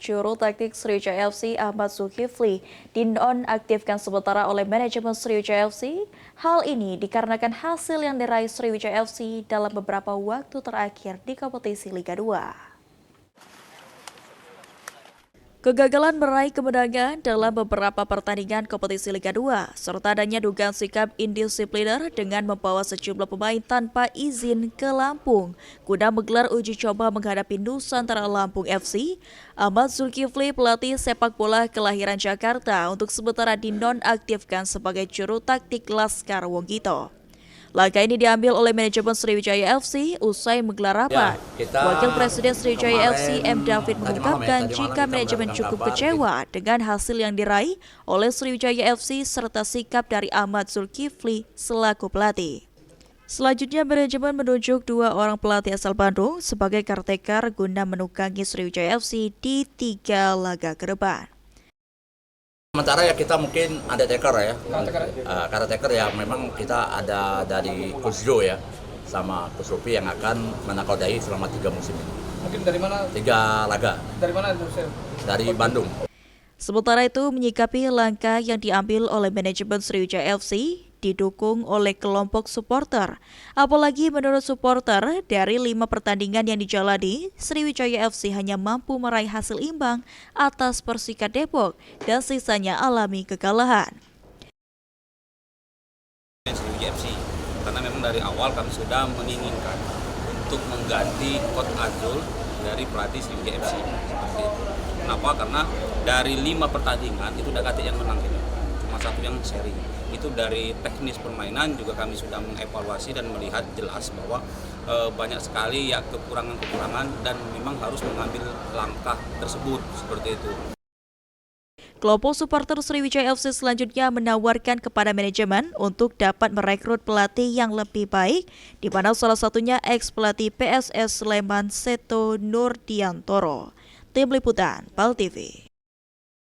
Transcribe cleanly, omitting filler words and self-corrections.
juru taktik Sriwijaya FC Ahmad Zulkifli dinonaktifkan sementara oleh manajemen Sriwijaya FC. Hal ini dikarenakan hasil yang diraih Sriwijaya FC dalam beberapa waktu terakhir di kompetisi Liga 2. Kegagalan meraih kemenangan dalam beberapa pertandingan kompetisi Liga 2, serta adanya dugaan sikap indisipliner dengan membawa sejumlah pemain tanpa izin ke Lampung guna menggelar uji coba menghadapi Nusantara Lampung FC, Ahmad Zulkifli, pelatih sepak bola kelahiran Jakarta, untuk sementara dinonaktifkan sebagai juru taktik Laskar Wonggito. Langkah ini diambil oleh manajemen Sriwijaya FC usai menggelar rapat. Wakil Presiden Sriwijaya FC M. David mengungkapkan jika manajemen cukup kecewa dengan hasil yang diraih oleh Sriwijaya FC serta sikap dari Ahmad Zulkifli selaku pelatih. Selanjutnya, manajemen menunjuk 2 orang pelatih asal Bandung sebagai caretaker guna menunggangi Sriwijaya FC di 3 laga ke depan. Sementara ya kita mungkin ada caretaker ya, memang kita ada dari Coach Jo ya, sama Coach Rupi yang akan menakodai selama 3 musim ini. Mungkin dari mana? 3 laga. Dari mana? Dari Bandung. Sementara itu, menyikapi langkah yang diambil oleh manajemen Sriwijaya FC, didukung oleh kelompok supporter. Apalagi menurut supporter, dari 5 pertandingan yang dijalani, Sriwijaya FC hanya mampu meraih hasil imbang atas Persika Depok dan sisanya alami kekalahan. Sriwijaya FC, karena memang dari awal kami sudah menginginkan untuk mengganti Coach Azul dari pelatih Sriwijaya FC. Seperti itu. Kenapa? Karena dari 5 pertandingan itu udah kata yang menang gitu. Cuma 1 yang seri. Itu dari teknis permainan juga kami sudah mengevaluasi dan melihat jelas bahwa banyak sekali ya kekurangan-kekurangan dan memang harus mengambil langkah tersebut seperti itu. Kelompok supporter Sriwijaya FC selanjutnya menawarkan kepada manajemen untuk dapat merekrut pelatih yang lebih baik, di mana salah satunya ex-pelatih PSS Sleman Seto Nurdiantoro. Tim Liputan, PAL TV.